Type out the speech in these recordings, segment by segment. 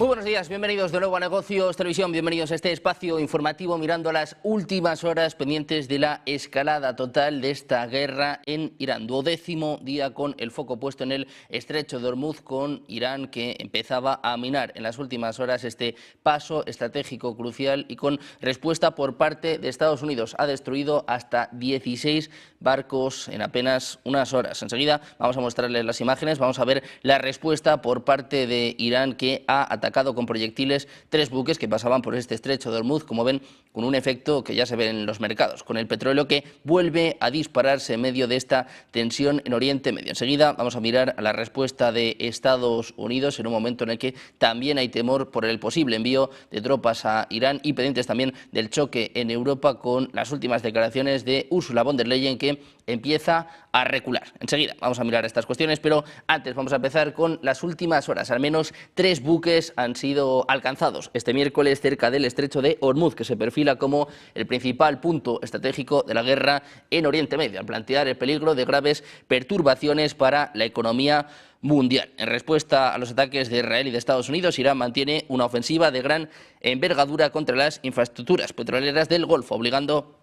Muy buenos días, bienvenidos de nuevo a Negocios Televisión, bienvenidos a este espacio informativo mirando a las últimas horas pendientes de la escalada total de esta guerra en Irán. 12º día con el foco puesto en el estrecho de Hormuz, con Irán que empezaba a minar en las últimas horas este paso estratégico crucial y con respuesta por parte de Estados Unidos. Ha destruido hasta 16 barcos en apenas unas horas. Enseguida vamos a mostrarles las imágenes, vamos a ver la respuesta por parte de Irán, que ha atacado con proyectiles 3 buques que pasaban por este estrecho de Hormuz, como ven, con un efecto que ya se ve en los mercados, con el petróleo que vuelve a dispararse en medio de esta tensión en Oriente Medio. Enseguida vamos a mirar a la respuesta de Estados Unidos en un momento en el que también hay temor por el posible envío de tropas a Irán y pendientes también del choque en Europa, con las últimas declaraciones de Ursula von der Leyen, que empieza a recular. Enseguida vamos a mirar estas cuestiones, pero antes vamos a empezar con las últimas horas. Al menos 3 buques han sido alcanzados este miércoles cerca del estrecho de Hormuz, que se perfila como el principal punto estratégico de la guerra en Oriente Medio, al plantear el peligro de graves perturbaciones para la economía mundial. En respuesta a los ataques de Israel y de Estados Unidos, Irán mantiene una ofensiva de gran envergadura contra las infraestructuras petroleras del Golfo, obligando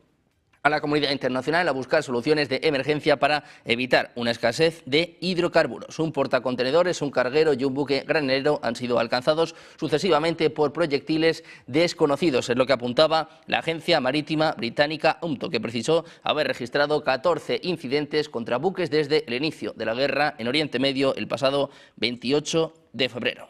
a la comunidad internacional a buscar soluciones de emergencia para evitar una escasez de hidrocarburos. Un portacontenedores, un carguero y un buque granelero han sido alcanzados sucesivamente por proyectiles desconocidos, es lo que apuntaba la agencia marítima británica UMTO, que precisó haber registrado 14 incidentes contra buques desde el inicio de la guerra en Oriente Medio el pasado 28 de febrero.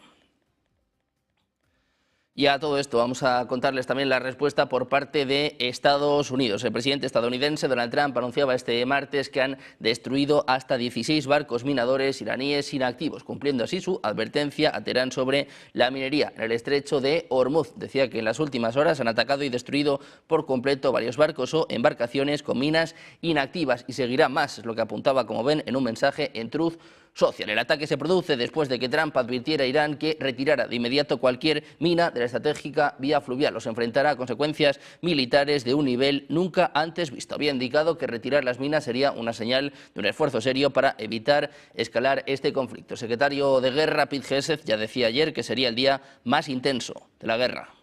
Y a todo esto vamos a contarles también la respuesta por parte de Estados Unidos. El presidente estadounidense Donald Trump anunciaba este martes que han destruido hasta 16 barcos minadores iraníes inactivos, cumpliendo así su advertencia a Teherán sobre la minería en el estrecho de Hormuz. Decía que en las últimas horas han atacado y destruido por completo varios barcos o embarcaciones con minas inactivas, y seguirá más, es lo que apuntaba, como ven, en un mensaje en Truth Social. El ataque se produce después de que Trump advirtiera a Irán que retirara de inmediato cualquier mina de la estratégica vía fluvial. Los enfrentará a consecuencias militares de un nivel nunca antes visto. Había indicado que retirar las minas sería una señal de un esfuerzo serio para evitar escalar este conflicto. El secretario de Guerra, Pete Hegseth, ya decía ayer que sería el día más intenso de la guerra.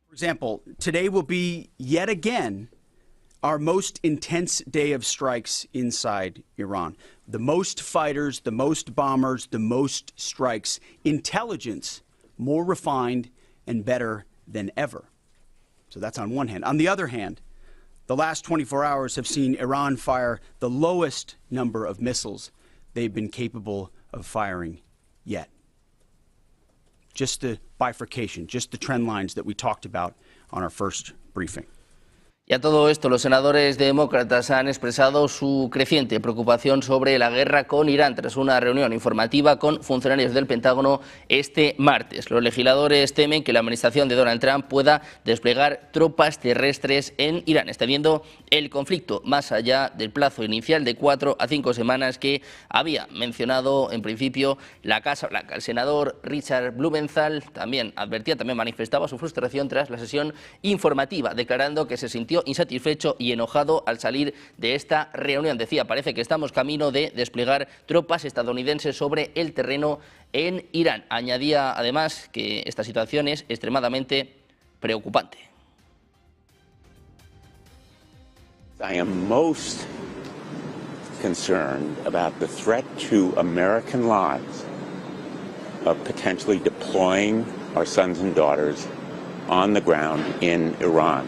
For example, today will be yet again our most intense day of strikes inside Iran. The most fighters, the most bombers, the most strikes. Intelligence more refined and better than ever. So that's on one hand. On the other hand, the last 24 hours have seen Iran fire the lowest number of missiles they've been capable of firing yet. Just the bifurcation, just the trend lines that we talked about on our first briefing. Y a todo esto, los senadores demócratas han expresado su creciente preocupación sobre la guerra con Irán tras una reunión informativa con funcionarios del Pentágono este martes. Los legisladores temen que la administración de Donald Trump pueda desplegar tropas terrestres en Irán, extendiendo el conflicto más allá del plazo inicial de 4 a 5 semanas que había mencionado en principio la Casa Blanca. El senador Richard Blumenthal también manifestaba su frustración tras la sesión informativa, declarando que se sintió insatisfecho y enojado al salir de esta reunión. Decía: parece que estamos camino de desplegar tropas estadounidenses sobre el terreno en Irán. Añadía además que esta situación es extremadamente preocupante. I am most concerned about the threat to American lives of potentially deploying our sons and daughters on the ground in Iran.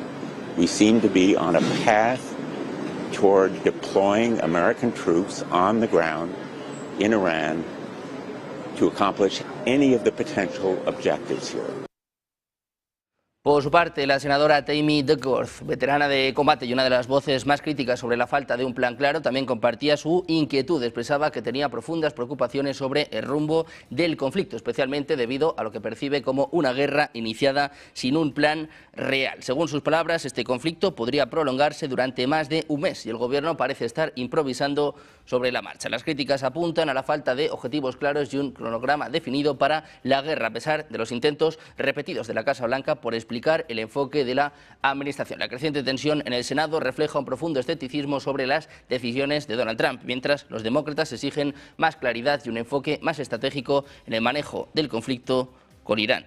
We seem to be on a path toward deploying American troops on the ground in Iran to accomplish any of the potential objectives here. Por su parte, la senadora Tammy Duckworth, veterana de combate y una de las voces más críticas sobre la falta de un plan claro, también compartía su inquietud. Expresaba que tenía profundas preocupaciones sobre el rumbo del conflicto, especialmente debido a lo que percibe como una guerra iniciada sin un plan real. Según sus palabras, este conflicto podría prolongarse durante más de un mes y el gobierno parece estar improvisando sobre la marcha. Las críticas apuntan a la falta de objetivos claros y un cronograma definido para la guerra, a pesar de los intentos repetidos de la Casa Blanca por explicar el enfoque de la administración. La creciente tensión en el Senado refleja un profundo escepticismo sobre las decisiones de Donald Trump, mientras los demócratas exigen más claridad y un enfoque más estratégico en el manejo del conflicto con Irán.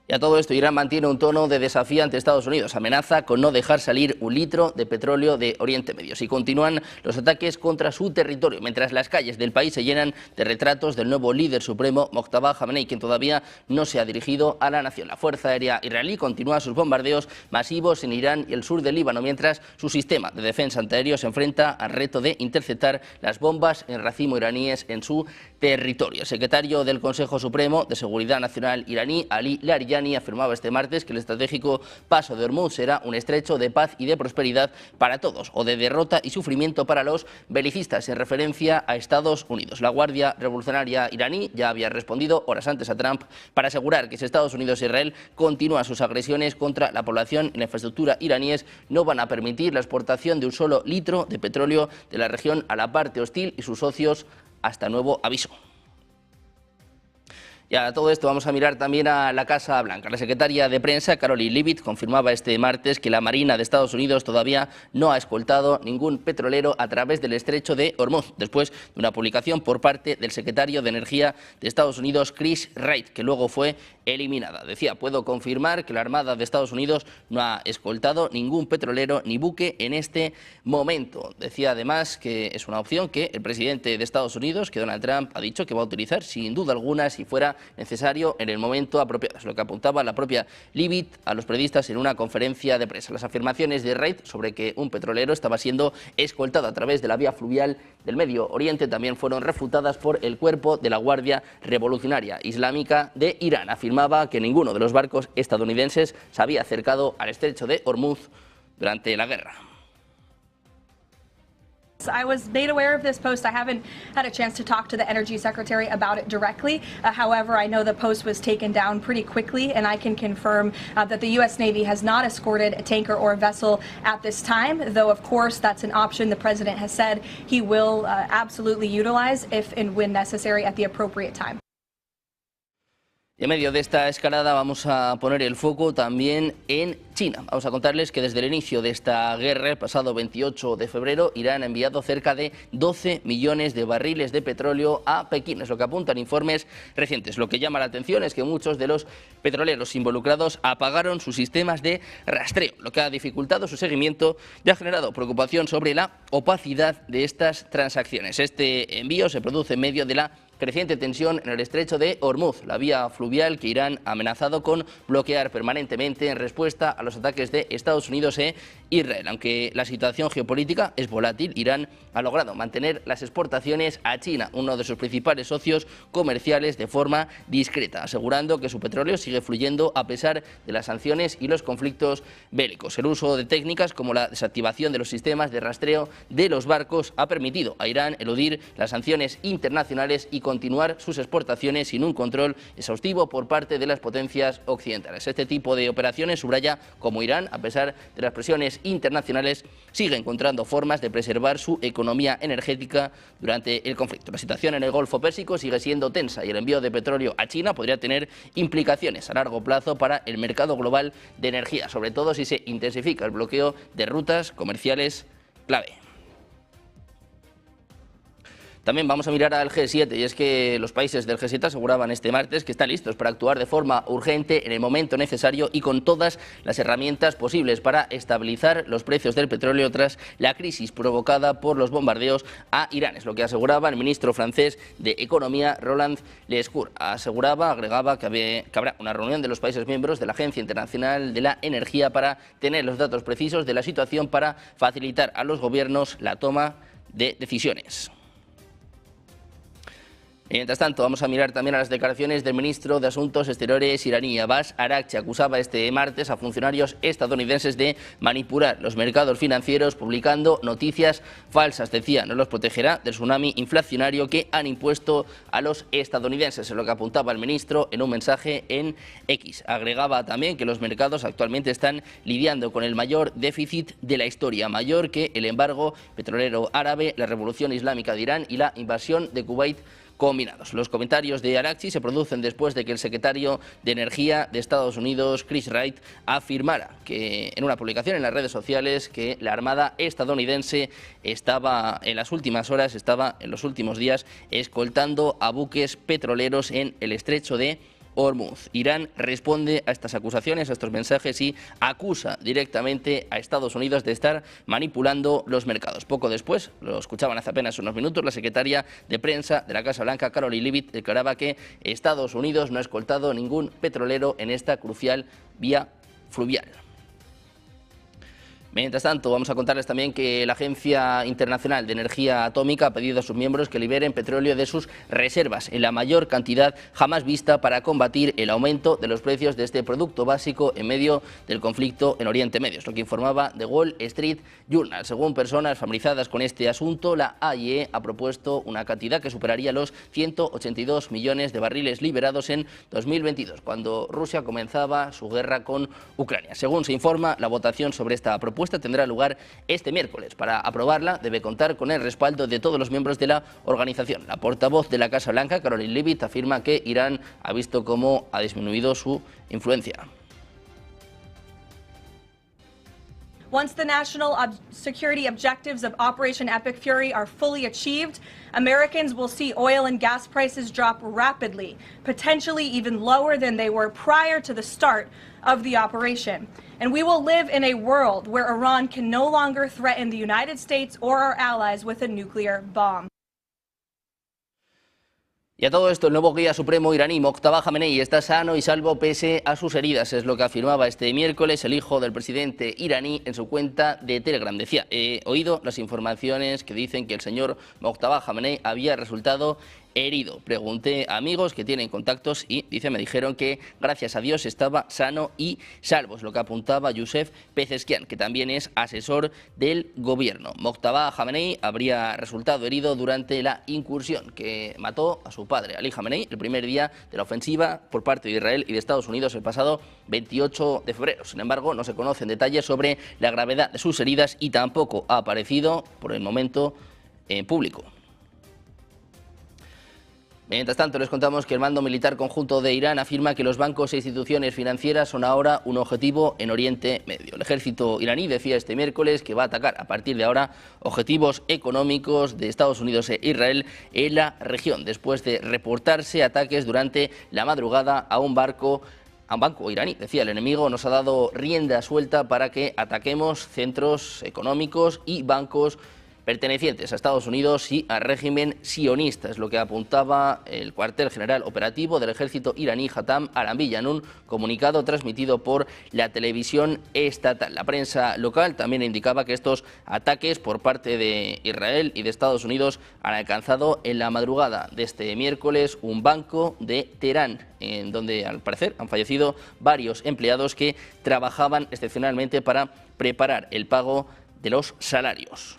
Y a todo esto, Irán mantiene un tono de desafío ante Estados Unidos. Amenaza con no dejar salir un litro de petróleo de Oriente Medio. Si continúan los ataques contra su territorio, mientras las calles del país se llenan de retratos del nuevo líder supremo, Mojtaba Khamenei, quien todavía no se ha dirigido a la nación. La Fuerza Aérea israelí continúa sus bombardeos masivos en Irán y el sur del Líbano, mientras su sistema de defensa antiaéreo se enfrenta al reto de interceptar las bombas en racimo iraníes en su territorio. El secretario del Consejo Supremo de Seguridad Nacional iraní, Ali Larijani, afirmaba este martes que el estratégico paso de Hormuz será un estrecho de paz y de prosperidad para todos, o de derrota y sufrimiento para los belicistas, en referencia a Estados Unidos. La Guardia Revolucionaria iraní ya había respondido horas antes a Trump para asegurar que si Estados Unidos e Israel continúan sus agresiones contra la población y la infraestructura iraníes, no van a permitir la exportación de un solo litro de petróleo de la región a la parte hostil y sus socios hasta nuevo aviso. Y a todo esto vamos a mirar también a la Casa Blanca. La secretaria de prensa, Karoline Leavitt, confirmaba este martes que la Marina de Estados Unidos todavía no ha escoltado ningún petrolero a través del estrecho de Hormuz, después de una publicación por parte del secretario de Energía de Estados Unidos, Chris Wright, que luego fue eliminada. Decía: puedo confirmar que la Armada de Estados Unidos no ha escoltado ningún petrolero ni buque en este momento. Decía además que es una opción que el presidente de Estados Unidos, que Donald Trump, ha dicho que va a utilizar sin duda alguna si fuera necesario en el momento apropiado. Es lo que apuntaba la propia Leavitt a los periodistas en una conferencia de prensa. Las afirmaciones de Wright sobre que un petrolero estaba siendo escoltado a través de la vía fluvial del Medio Oriente también fueron refutadas por el cuerpo de la Guardia Revolucionaria Islámica de Irán. Afirmaba que ninguno de los barcos estadounidenses se había acercado al estrecho de Hormuz durante la guerra. I was made aware of this post. I haven't had a chance to talk to the Energy Secretary about it directly. However, I know the post was taken down pretty quickly, and I can confirm that the U.S. Navy has not escorted a tanker or a vessel at this time, though, of course, that's an option the President has said he will absolutely utilize if and when necessary at the appropriate time. Y en medio de esta escalada vamos a poner el foco también en China. Vamos a contarles que desde el inicio de esta guerra, el pasado 28 de febrero, Irán ha enviado cerca de 12 millones de barriles de petróleo a Pekín. Es lo que apuntan informes recientes. Lo que llama la atención es que muchos de los petroleros involucrados apagaron sus sistemas de rastreo, lo que ha dificultado su seguimiento y ha generado preocupación sobre la opacidad de estas transacciones. Este envío se produce en medio de la creciente tensión en el estrecho de Hormuz, la vía fluvial que Irán ha amenazado con bloquear permanentemente en respuesta a los ataques de Estados Unidos e Israel. Aunque la situación geopolítica es volátil, Irán ha logrado mantener las exportaciones a China, uno de sus principales socios comerciales, de forma discreta, asegurando que su petróleo sigue fluyendo a pesar de las sanciones y los conflictos bélicos. El uso de técnicas como la desactivación de los sistemas de rastreo de los barcos ha permitido a Irán eludir las sanciones internacionales y continuar sus exportaciones sin un control exhaustivo por parte de las potencias occidentales. Este tipo de operaciones subraya cómo Irán, a pesar de las presiones internacionales, sigue encontrando formas de preservar su economía energética durante el conflicto. La situación en el Golfo Pérsico sigue siendo tensa y el envío de petróleo a China podría tener implicaciones a largo plazo para el mercado global de energía, sobre todo si se intensifica el bloqueo de rutas comerciales clave. También vamos a mirar al G7, y es que los países del G7 aseguraban este martes que están listos para actuar de forma urgente en el momento necesario y con todas las herramientas posibles para estabilizar los precios del petróleo tras la crisis provocada por los bombardeos a Irán. Es lo que aseguraba el ministro francés de Economía, Roland Lescure. Agregaba que habrá una reunión de los países miembros de la Agencia Internacional de la Energía para tener los datos precisos de la situación para facilitar a los gobiernos la toma de decisiones. Mientras tanto, vamos a mirar también a las declaraciones del ministro de Asuntos Exteriores iraní, Abbas Araghchi. Acusaba este martes a funcionarios estadounidenses de manipular los mercados financieros publicando noticias falsas. Decía, no los protegerá del tsunami inflacionario que han impuesto a los estadounidenses, es lo que apuntaba el ministro en un mensaje en X. Agregaba también que los mercados actualmente están lidiando con el mayor déficit de la historia, mayor que el embargo petrolero árabe, la revolución islámica de Irán y la invasión de Kuwait combinados. Los comentarios de Araghchi se producen después de que el secretario de Energía de Estados Unidos, Chris Wright, afirmara que en una publicación en las redes sociales que la Armada estadounidense estaba en las últimas horas, estaba en los últimos días escoltando a buques petroleros en el estrecho de Hormuz. Irán responde a estas acusaciones, a estos mensajes y acusa directamente a Estados Unidos de estar manipulando los mercados. Poco después, lo escuchaban hace apenas unos minutos, la secretaria de prensa de la Casa Blanca, Karoline Leavitt, declaraba que Estados Unidos no ha escoltado ningún petrolero en esta crucial vía fluvial. Mientras tanto, vamos a contarles también que la Agencia Internacional de Energía Atómica ha pedido a sus miembros que liberen petróleo de sus reservas en la mayor cantidad jamás vista para combatir el aumento de los precios de este producto básico en medio del conflicto en Oriente Medio. Es lo que informaba The Wall Street Journal. Según personas familiarizadas con este asunto, la AIE ha propuesto una cantidad que superaría los 182 millones de barriles liberados en 2022, cuando Rusia comenzaba su guerra con Ucrania. Según se informa, la votación sobre esta propuesta tendrá lugar este miércoles. Para aprobarla debe contar con el respaldo de todos los miembros de la organización. La portavoz de la Casa Blanca, Karoline Leavitt, afirma que Irán ha visto cómo ha disminuido su influencia. Once the national security objectives of Operation Epic Fury are fully achieved, Americans will see oil and gas prices drop rapidly, potentially even lower than they were prior to the start of the operation. And we will live in a world where Iran can no longer threaten the United States or our allies with a nuclear bomb. Y a todo esto, el nuevo guía supremo iraní, Mojtaba Khamenei, está sano y salvo pese a sus heridas. Es lo que afirmaba este miércoles el hijo del presidente iraní en su cuenta de Telegram. Decía, he oído las informaciones que dicen que el señor Mojtaba Khamenei había resultado herido. Pregunté a amigos que tienen contactos y, dice, me dijeron que gracias a Dios estaba sano y salvo. Es lo que apuntaba Youssef Pezeshkian, que también es asesor del gobierno. Mojtaba Khamenei habría resultado herido durante la incursión que mató a su padre, Ali Khamenei, el primer día de la ofensiva por parte de Israel y de Estados Unidos el pasado 28 de febrero. Sin embargo, no se conocen detalles sobre la gravedad de sus heridas y tampoco ha aparecido por el momento en público. Mientras tanto, les contamos que el Mando Militar Conjunto de Irán afirma que los bancos e instituciones financieras son ahora un objetivo en Oriente Medio. El ejército iraní decía este miércoles que va a atacar a partir de ahora objetivos económicos de Estados Unidos e Israel en la región, después de reportarse ataques durante la madrugada a un banco iraní. Decía, el enemigo nos ha dado rienda suelta para que ataquemos centros económicos y bancos pertenecientes a Estados Unidos y al régimen sionista, es lo que apuntaba el cuartel general operativo del ejército iraní, Hatam Alambiya, en un comunicado transmitido por la televisión estatal. La prensa local también indicaba que estos ataques por parte de Israel y de Estados Unidos han alcanzado en la madrugada de este miércoles un banco de Teherán, en donde al parecer han fallecido varios empleados que trabajaban excepcionalmente para preparar el pago de los salarios.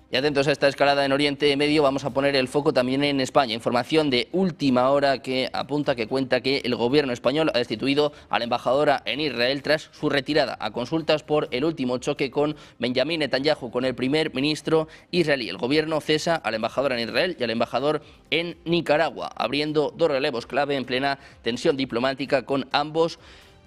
Y atentos a esta escalada en Oriente Medio, vamos a poner el foco también en España. Información de última hora que apunta, que cuenta que el gobierno español ha destituido a la embajadora en Israel tras su retirada a consultas por el último choque con Benjamín Netanyahu, con el primer ministro israelí. El gobierno cesa a la embajadora en Israel y al embajador en Nicaragua, abriendo dos relevos clave en plena tensión diplomática con ambos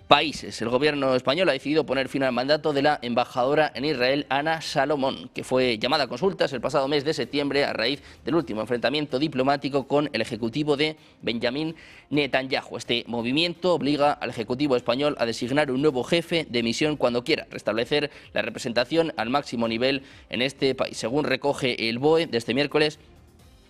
países. El gobierno español ha decidido poner fin al mandato de la embajadora en Israel, Ana Salomón, que fue llamada a consultas el pasado mes de septiembre a raíz del último enfrentamiento diplomático con el ejecutivo de Benjamín Netanyahu. Este movimiento obliga al ejecutivo español a designar un nuevo jefe de misión cuando quiera restablecer la representación al máximo nivel en este país. Según recoge el BOE de este miércoles,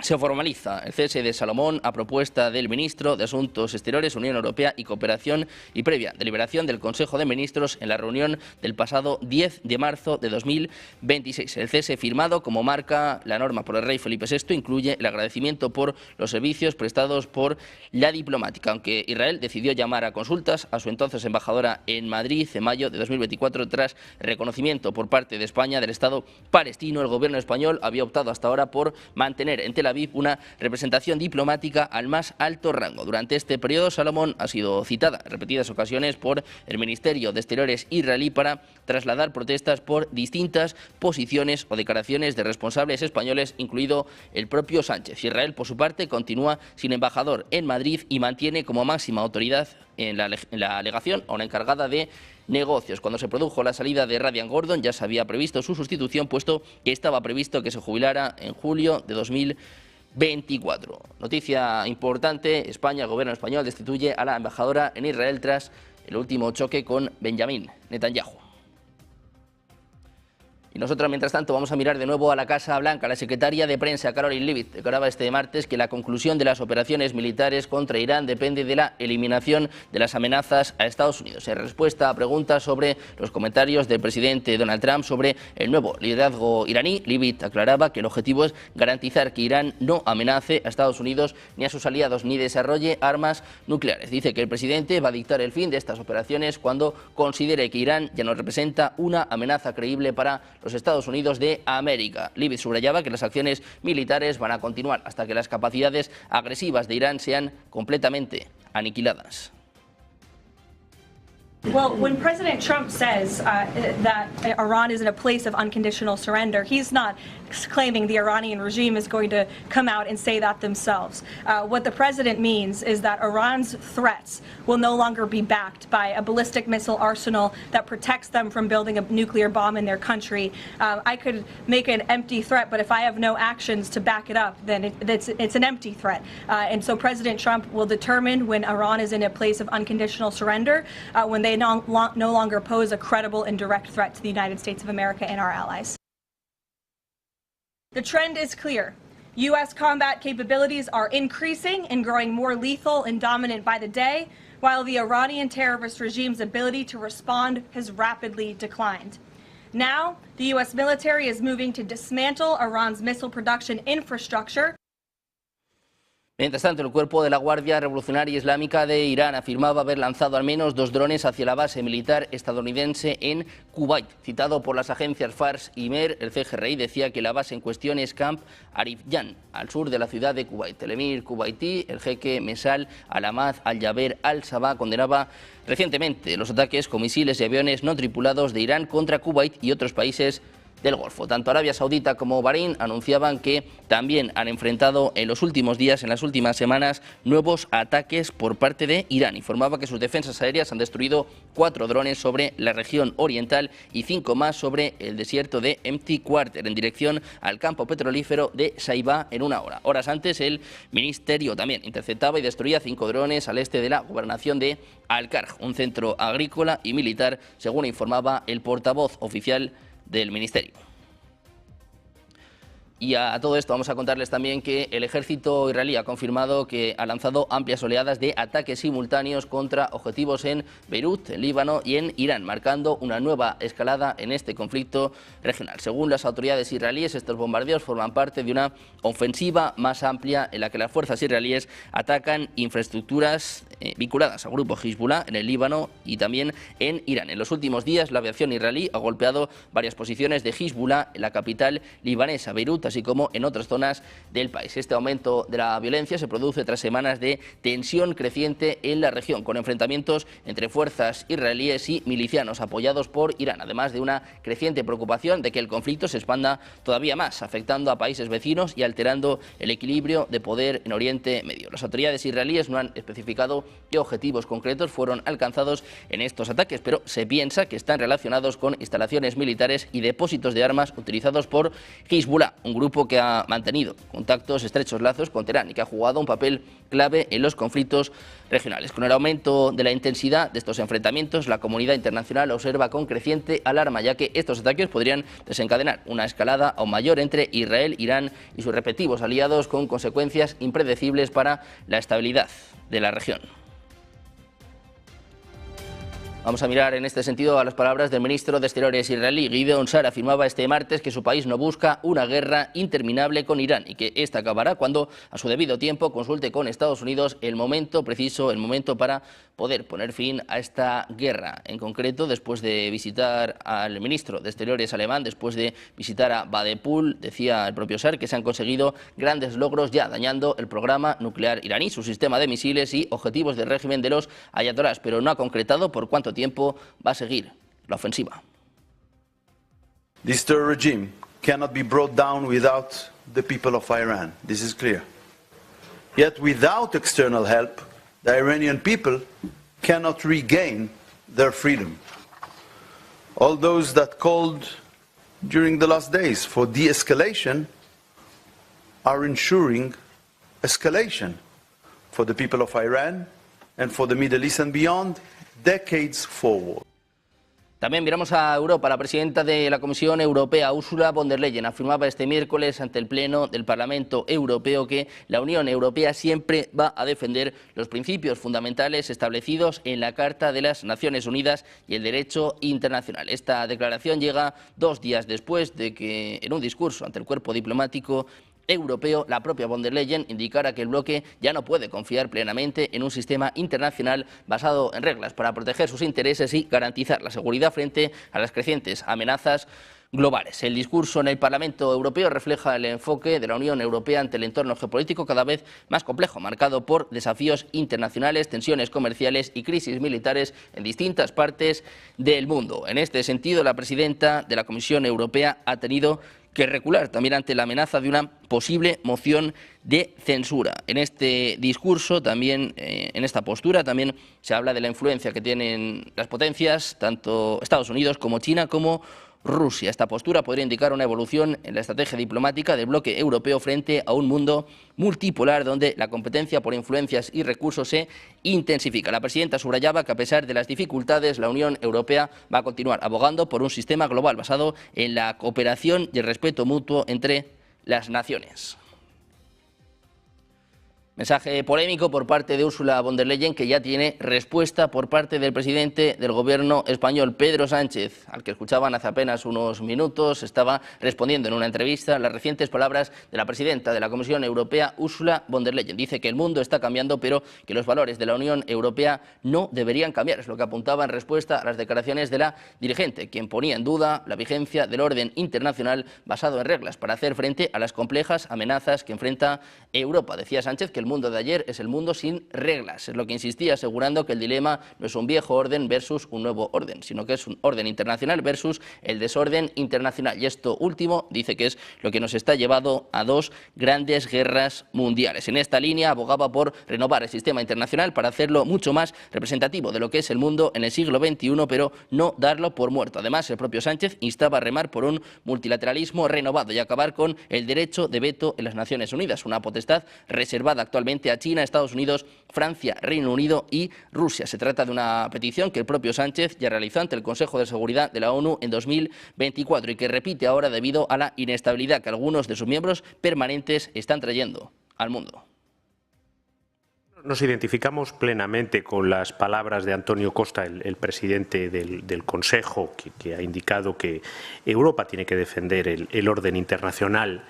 se formaliza el cese de Salomón a propuesta del ministro de Asuntos Exteriores, Unión Europea y Cooperación y previa deliberación del Consejo de Ministros en la reunión del pasado 10 de marzo de 2026. El cese firmado, como marca la norma por el rey Felipe VI, incluye el agradecimiento por los servicios prestados por la diplomática, aunque Israel decidió llamar a consultas a su entonces embajadora en Madrid en mayo de 2024 tras reconocimiento por parte de España del Estado palestino. El gobierno español había optado hasta ahora por mantener en Tel Aviv una representación diplomática al más alto rango. Durante este periodo, Salomón ha sido citada en repetidas ocasiones por el Ministerio de Exteriores israelí para trasladar protestas por distintas posiciones o declaraciones de responsables españoles, incluido el propio Sánchez. Israel, por su parte, continúa sin embajador en Madrid y mantiene como máxima autoridad en la alegación a una encargada de negocios. Cuando se produjo la salida de Radian Gordon ya se había previsto su sustitución, puesto que estaba previsto que se jubilara en julio de 2024. Noticia importante: España, el gobierno español destituye a la embajadora en Israel tras el último choque con Benjamín Netanyahu. Y nosotros, mientras tanto, vamos a mirar de nuevo a la Casa Blanca. La secretaria de prensa, Karoline Leavitt, declaraba este martes que la conclusión de las operaciones militares contra Irán depende de la eliminación de las amenazas a Estados Unidos. En respuesta a preguntas sobre los comentarios del presidente Donald Trump sobre el nuevo liderazgo iraní, Leavitt aclaraba que el objetivo es garantizar que Irán no amenace a Estados Unidos ni a sus aliados ni desarrolle armas nucleares. Dice que el presidente va a dictar el fin de estas operaciones cuando considere que Irán ya no representa una amenaza creíble para los Estados Unidos de América. Leavitt subrayaba que las acciones militares van a continuar hasta que las capacidades agresivas de Irán sean completamente aniquiladas. Well, when President Trump says that Iran is in a place of unconditional surrender, he's not claiming the Iranian regime is going to come out and say that themselves. What the president means is that Iran's threats will no longer be backed by a ballistic missile arsenal that protects them from building a nuclear bomb in their country. I could make an empty threat, but if I have no actions to back it up, then it's an empty threat. And so President Trump will determine when Iran is in a place of unconditional surrender, when they no longer pose a credible and direct threat to the United States of America and our allies. The trend is clear. U.S. combat capabilities are increasing and growing more lethal and dominant by the day, while the Iranian terrorist regime's ability to respond has rapidly declined. Now, the U.S. military is moving to dismantle Iran's missile production infrastructure. Mientras tanto, el cuerpo de la Guardia Revolucionaria Islámica de Irán afirmaba haber lanzado al menos 2 drones hacia la base militar estadounidense en Kuwait. Citado por las agencias Fars y Mer, el CGRI decía que la base en cuestión es Camp Arifjan, al sur de la ciudad de Kuwait. El emir kuwaití, el jeque Mesal Alamad Al-Jaber Al-Sabah, condenaba recientemente los ataques con misiles y aviones no tripulados de Irán contra Kuwait y otros países del Golfo. Tanto Arabia Saudita como Bahrein anunciaban que también han enfrentado en los últimos días, en las últimas semanas, nuevos ataques por parte de Irán. Informaba que sus defensas aéreas han destruido 4 drones sobre la región oriental y 5 más sobre el desierto de Empty Quarter, en dirección al campo petrolífero de Saibá en 1 hora. Horas antes, el ministerio también interceptaba y destruía 5 drones al este de la gobernación de Al-Karj, un centro agrícola y militar, según informaba el portavoz oficial del ministerio. Y a todo esto vamos a contarles también que el ejército israelí ha confirmado que ha lanzado amplias oleadas de ataques simultáneos contra objetivos en Beirut, en Líbano y en Irán, marcando una nueva escalada en este conflicto regional. Según las autoridades israelíes, estos bombardeos forman parte de una ofensiva más amplia en la que las fuerzas israelíes atacan infraestructuras vinculadas al grupo Hezbollah en el Líbano y también en Irán. En los últimos días, la aviación israelí ha golpeado varias posiciones de Hezbollah en la capital libanesa, Beirut, así como en otras zonas del país. Este aumento de la violencia se produce tras semanas de tensión creciente en la región, con enfrentamientos entre fuerzas israelíes y milicianos apoyados por Irán, además de una creciente preocupación de que el conflicto se expanda todavía más, afectando a países vecinos y alterando el equilibrio de poder en Oriente Medio. Las autoridades israelíes no han especificado qué objetivos concretos fueron alcanzados en estos ataques, pero se piensa que están relacionados con instalaciones militares y depósitos de armas utilizados por Hezbollah, un grupo que ha mantenido contactos, estrechos lazos con Teherán y que ha jugado un papel clave en los conflictos regionales. Con el aumento de la intensidad de estos enfrentamientos, la comunidad internacional observa con creciente alarma, ya que estos ataques podrían desencadenar una escalada aún mayor entre Israel, Irán y sus respectivos aliados, con consecuencias impredecibles para la estabilidad de la región. Vamos a mirar en este sentido a las palabras del ministro de Exteriores israelí. Gideon Sa'ar afirmaba este martes que su país no busca una guerra interminable con Irán y que esta acabará cuando, a su debido tiempo, consulte con Estados Unidos el momento preciso, el momento para poder poner fin a esta guerra. En concreto, después de visitar al ministro de Exteriores alemán, después de visitar a Badepul, decía el propio Sar que se han conseguido grandes logros ya dañando el programa nuclear iraní, su sistema de misiles y objetivos del régimen de los ayatolás, pero no ha concretado por cuánto tiempo va a seguir la ofensiva. This terror regime cannot be brought down without the people of Iran. This is clear. Yet without external help, the Iranian people cannot regain their freedom. All those that called during the last days for de-escalation are ensuring escalation for the people of Iran and for the Middle East and beyond, decades forward. También miramos a Europa. La presidenta de la Comisión Europea, Ursula von der Leyen, afirmaba este miércoles ante el Pleno del Parlamento Europeo que la Unión Europea siempre va a defender los principios fundamentales establecidos en la Carta de las Naciones Unidas y el derecho internacional. Esta declaración llega 2 días después de que, en un discurso ante el cuerpo diplomático europeo, la propia von der Leyen indicara que el bloque ya no puede confiar plenamente en un sistema internacional basado en reglas para proteger sus intereses y garantizar la seguridad frente a las crecientes amenazas globales. El discurso en el Parlamento Europeo refleja el enfoque de la Unión Europea ante el entorno geopolítico cada vez más complejo, marcado por desafíos internacionales, tensiones comerciales y crisis militares en distintas partes del mundo. En este sentido, la presidenta de la Comisión Europea ha tenido que recular también ante la amenaza de una posible moción de censura. En este discurso, también en esta postura, también se habla de la influencia que tienen las potencias, tanto Estados Unidos como China, como Rusia. Esta postura podría indicar una evolución en la estrategia diplomática del bloque europeo frente a un mundo multipolar donde la competencia por influencias y recursos se intensifica. La presidenta subrayaba que a pesar de las dificultades, la Unión Europea va a continuar abogando por un sistema global basado en la cooperación y el respeto mutuo entre las naciones. Mensaje polémico por parte de Ursula von der Leyen, que ya tiene respuesta por parte del presidente del gobierno español, Pedro Sánchez, al que escuchaban hace apenas unos minutos. Estaba respondiendo en una entrevista a las recientes palabras de la presidenta de la Comisión Europea, Ursula von der Leyen. Dice que el mundo está cambiando, pero que los valores de la Unión Europea no deberían cambiar. Es lo que apuntaba en respuesta a las declaraciones de la dirigente, quien ponía en duda la vigencia del orden internacional basado en reglas para hacer frente a las complejas amenazas que enfrenta Europa. Decía Sánchez que el mundo de ayer es el mundo sin reglas, es lo que insistía, asegurando que el dilema no es un viejo orden versus un nuevo orden, sino que es un orden internacional versus el desorden internacional. Y esto último dice que es lo que nos está llevando a 2 grandes guerras mundiales. En esta línea abogaba por renovar el sistema internacional para hacerlo mucho más representativo de lo que es el mundo en el siglo XXI, pero no darlo por muerto. Además, el propio Sánchez instaba a remar por un multilateralismo renovado y acabar con el derecho de veto en las Naciones Unidas, una potestad reservada actualmente a China, Estados Unidos, Francia, Reino Unido y Rusia. Se trata de una petición que el propio Sánchez ya realizó ante el Consejo de Seguridad de la ONU en 2024 y que repite ahora debido a la inestabilidad que algunos de sus miembros permanentes están trayendo al mundo. Nos identificamos plenamente con las palabras de Antonio Costa, el presidente del Consejo, que ha indicado que Europa tiene que defender el orden internacional,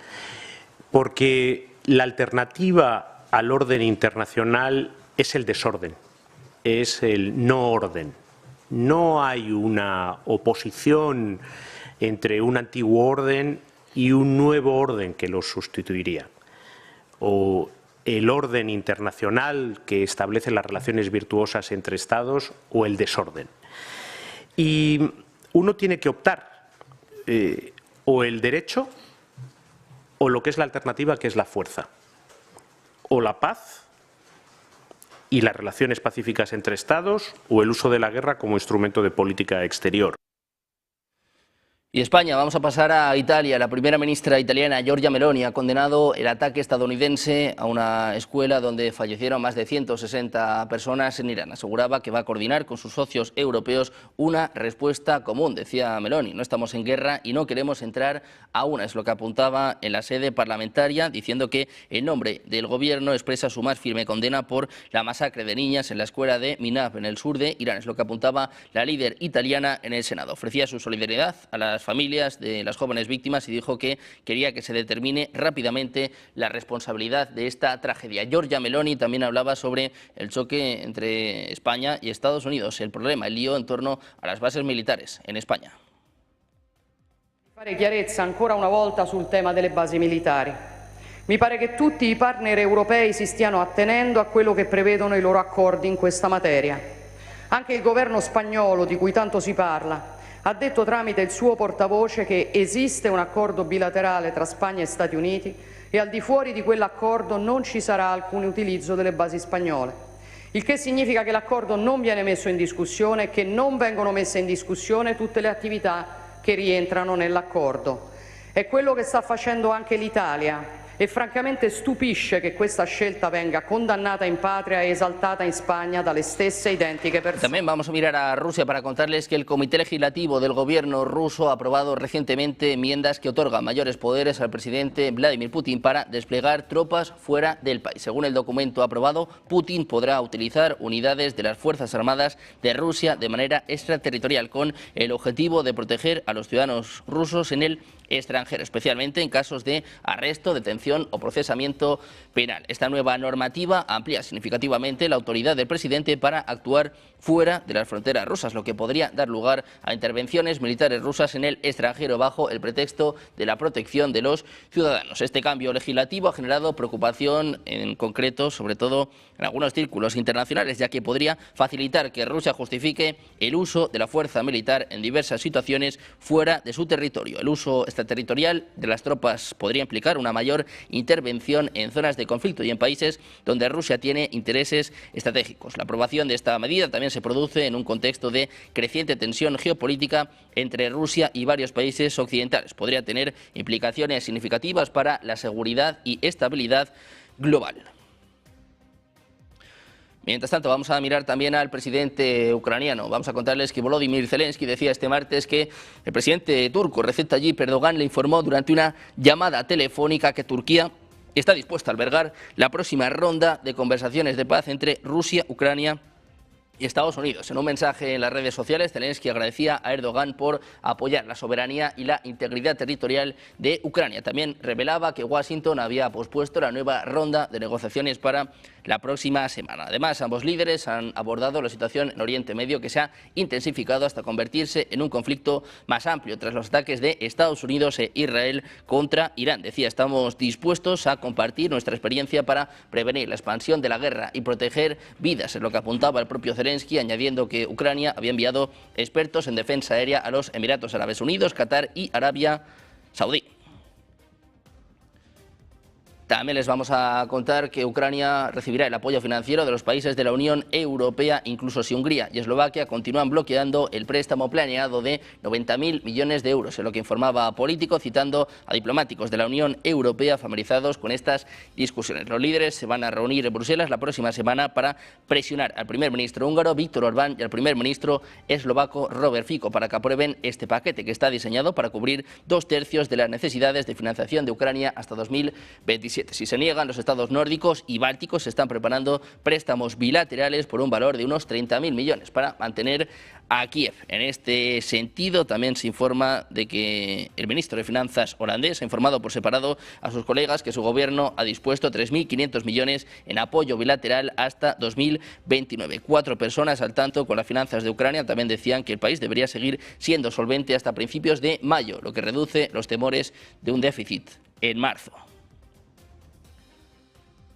porque la alternativa al orden internacional es el desorden, es el no orden. No hay una oposición entre un antiguo orden y un nuevo orden que lo sustituiría. O el orden internacional que establece las relaciones virtuosas entre Estados o el desorden. Y uno tiene que optar o el derecho o lo que es la alternativa, que es la fuerza. O la paz y las relaciones pacíficas entre Estados o el uso de la guerra como instrumento de política exterior. Y España, vamos a pasar a Italia. La primera ministra italiana, Giorgia Meloni, ha condenado el ataque estadounidense a una escuela donde fallecieron más de 160 personas en Irán. Aseguraba que va a coordinar con sus socios europeos una respuesta común. Decía Meloni, no estamos en guerra y no queremos entrar a una. Es lo que apuntaba en la sede parlamentaria, diciendo que en nombre del gobierno expresa su más firme condena por la masacre de niñas en la escuela de Minab, en el sur de Irán. Es lo que apuntaba la líder italiana en el Senado. Ofrecía su solidaridad a las las familias de las jóvenes víctimas y dijo que quería que se determine rápidamente la responsabilidad de esta tragedia. Giorgia Meloni también hablaba sobre el choque entre España y Estados Unidos, el problema, el lío en torno a las bases militares en España. Fare chiarezza ancora una volta sul tema delle basi militari. Mi pare che tutti i partner europei si stiano attenendo a quello che prevedono i loro accordi in questa materia. Anche il governo spagnolo, di cui tanto si parla, ha detto tramite il suo portavoce che esiste un accordo bilaterale tra Spagna e Stati Uniti e al di fuori di quell'accordo non ci sarà alcun utilizzo delle basi spagnole. Il che significa che l'accordo non viene messo in discussione e che non vengono messe in discussione tutte le attività che rientrano nell'accordo. È quello che sta facendo anche l'Italia e francamente stupisce che questa scelta venga condannata in patria e esaltata in Spagna dalle stesse identiche persone. También vamos a mirar a Rusia para contarles que el Comité Legislativo del gobierno ruso ha aprobado recientemente enmiendas que otorgan mayores poderes al presidente Vladimir Putin para desplegar tropas fuera del país. Según el documento aprobado, Putin podrá utilizar unidades de las Fuerzas Armadas de Rusia de manera extraterritorial con el objetivo de proteger a los ciudadanos rusos en el extranjero, especialmente en casos de arresto, detención o procesamiento penal. Esta nueva normativa amplía significativamente la autoridad del presidente para actuar fuera de las fronteras rusas, lo que podría dar lugar a intervenciones militares rusas en el extranjero bajo el pretexto de la protección de los ciudadanos. Este cambio legislativo ha generado preocupación en concreto, sobre todo en algunos círculos internacionales, ya que podría facilitar que Rusia justifique el uso de la fuerza militar en diversas situaciones fuera de su territorio. El uso extraterritorial de las tropas podría implicar una mayor intervención en zonas de conflicto y en países donde Rusia tiene intereses estratégicos. La aprobación de esta medida también se produce en un contexto de creciente tensión geopolítica entre Rusia y varios países occidentales. Podría tener implicaciones significativas para la seguridad y estabilidad global. Mientras tanto, vamos a mirar también al presidente ucraniano. Vamos a contarles que Volodymyr Zelensky decía este martes que el presidente turco Recep Tayyip Erdogan le informó durante una llamada telefónica que Turquía está dispuesta a albergar la próxima ronda de conversaciones de paz entre Rusia, Ucrania y Estados Unidos. En un mensaje en las redes sociales, Zelensky agradecía a Erdogan por apoyar la soberanía y la integridad territorial de Ucrania. También revelaba que Washington había pospuesto la nueva ronda de negociaciones para la próxima semana. Además, ambos líderes han abordado la situación en Oriente Medio, que se ha intensificado hasta convertirse en un conflicto más amplio tras los ataques de Estados Unidos e Israel contra Irán. Decía, estamos dispuestos a compartir nuestra experiencia para prevenir la expansión de la guerra y proteger vidas, es lo que apuntaba el propio Zelensky, añadiendo que Ucrania había enviado expertos en defensa aérea a los Emiratos Árabes Unidos, Qatar y Arabia Saudí. También les vamos a contar que Ucrania recibirá el apoyo financiero de los países de la Unión Europea, incluso si Hungría y Eslovaquia continúan bloqueando el préstamo planeado de 90.000 millones de euros, en lo que informaba Político, citando a diplomáticos de la Unión Europea familiarizados con estas discusiones. Los líderes se van a reunir en Bruselas la próxima semana para presionar al primer ministro húngaro Viktor Orbán y al primer ministro eslovaco Robert Fico para que aprueben este paquete, que está diseñado para cubrir 2/3 de las necesidades de financiación de Ucrania hasta 2027. Si se niegan, los estados nórdicos y bálticos se están preparando préstamos bilaterales por un valor de unos 30.000 millones para mantener a Kiev. En este sentido, también se informa de que el ministro de Finanzas holandés ha informado por separado a sus colegas que su gobierno ha dispuesto 3.500 millones en apoyo bilateral hasta 2029. 4 personas al tanto con las finanzas de Ucrania también decían que el país debería seguir siendo solvente hasta principios de mayo, lo que reduce los temores de un déficit en marzo.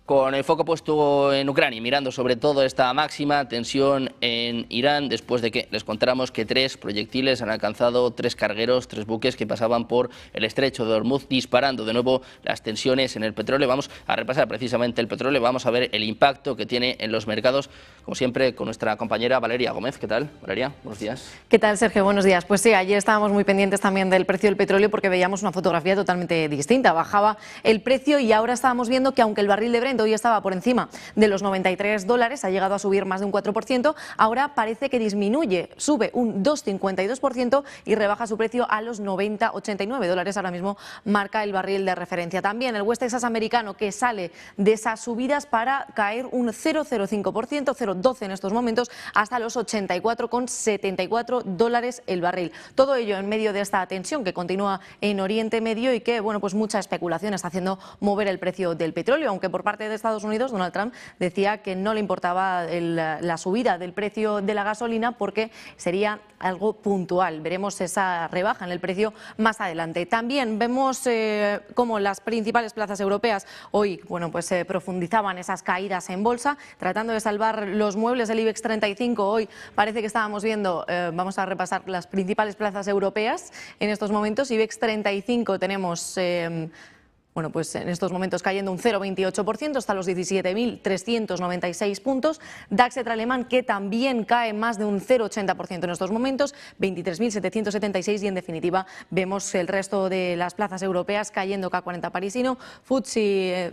Con el foco puesto en Ucrania, mirando sobre todo esta máxima tensión en Irán, después de que les contáramos que 3 proyectiles han alcanzado 3 cargueros, 3 buques que pasaban por el estrecho de Hormuz, disparando de nuevo las tensiones en el petróleo. Vamos a repasar precisamente el petróleo, vamos a ver el impacto que tiene en los mercados, como siempre con nuestra compañera Valeria Gómez. ¿Qué tal, Valeria? Buenos días. ¿Qué tal, Sergio? Buenos días. Pues sí, ayer estábamos muy pendientes también del precio del petróleo porque veíamos una fotografía totalmente distinta. Bajaba el precio y ahora estábamos viendo que aunque el barril de Brent momento hoy estaba por encima de los $93, ha llegado a subir más de un 4%, ahora parece que disminuye, sube un 2,52% y rebaja su precio a los $90,89. Ahora mismo marca el barril de referencia. También el West Texas americano, que sale de esas subidas para caer un 0,05%, 0,12 en estos momentos, hasta los $84,74 el barril. Todo ello en medio de esta tensión que continúa en Oriente Medio y que, bueno, pues mucha especulación está haciendo mover el precio del petróleo, aunque por parte de Estados Unidos Donald Trump decía que no le importaba la subida del precio de la gasolina porque sería algo puntual. Veremos esa rebaja en el precio más adelante. También vemos cómo las principales plazas europeas hoy, bueno, pues profundizaban esas caídas en bolsa, tratando de salvar los muebles del IBEX 35. Hoy parece que estábamos viendo, vamos a repasar las principales plazas europeas en estos momentos. IBEX 35 tenemos bueno, pues en estos momentos cayendo un 0,28% hasta los 17.396 puntos. DAX alemán, que también cae más de un 0,80% en estos momentos, 23.776, y en definitiva vemos el resto de las plazas europeas cayendo. K40 parisino, FTSE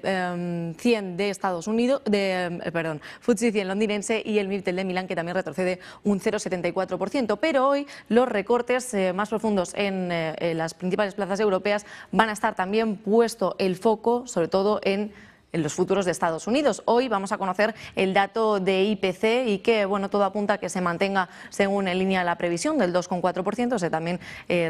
100 de Estados Unidos, FTSE 100 londinense y el MIPTEL de Milán, que también retrocede un 0,74%. Pero hoy los recortes más profundos en las principales plazas europeas van a estar también puestos el foco, sobre todo en los futuros de Estados Unidos. Hoy vamos a conocer el dato de IPC y que, bueno, todo apunta a que se mantenga según en línea la previsión del 2,4%, ese también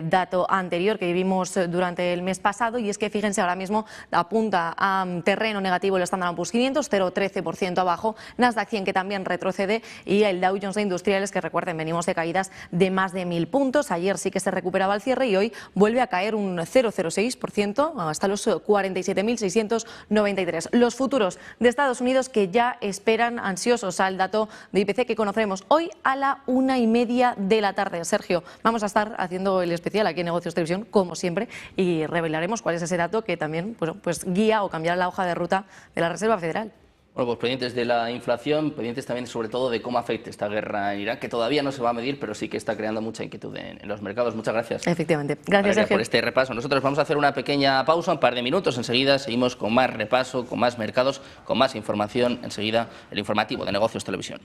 dato anterior que vivimos durante el mes pasado, y es que fíjense, ahora mismo apunta a terreno negativo el Standard & Poor's 500, 0,13% abajo, Nasdaq 100 que también retrocede y el Dow Jones de Industriales, que recuerden, venimos de caídas de más de 1.000 puntos, ayer sí que se recuperaba el cierre y hoy vuelve a caer un 0,06% hasta los 47.693. Los futuros de Estados Unidos, que ya esperan ansiosos al dato de IPC que conoceremos hoy a la 1:30 de la tarde. Sergio, vamos a estar haciendo el especial aquí en Negocios Televisión, como siempre, y revelaremos cuál es ese dato que también, bueno, pues guía o cambiará la hoja de ruta de la Reserva Federal. Bueno, pues pendientes de la inflación, pendientes también sobre todo de cómo afecta esta guerra en Irán, que todavía no se va a medir, pero sí que está creando mucha inquietud en los mercados. Muchas gracias. Efectivamente. Gracias, Sergio, por este repaso. Nosotros vamos a hacer una pequeña pausa, un par de minutos. Enseguida seguimos con más repaso, con más mercados, con más información. Enseguida el informativo de Negocios Televisión.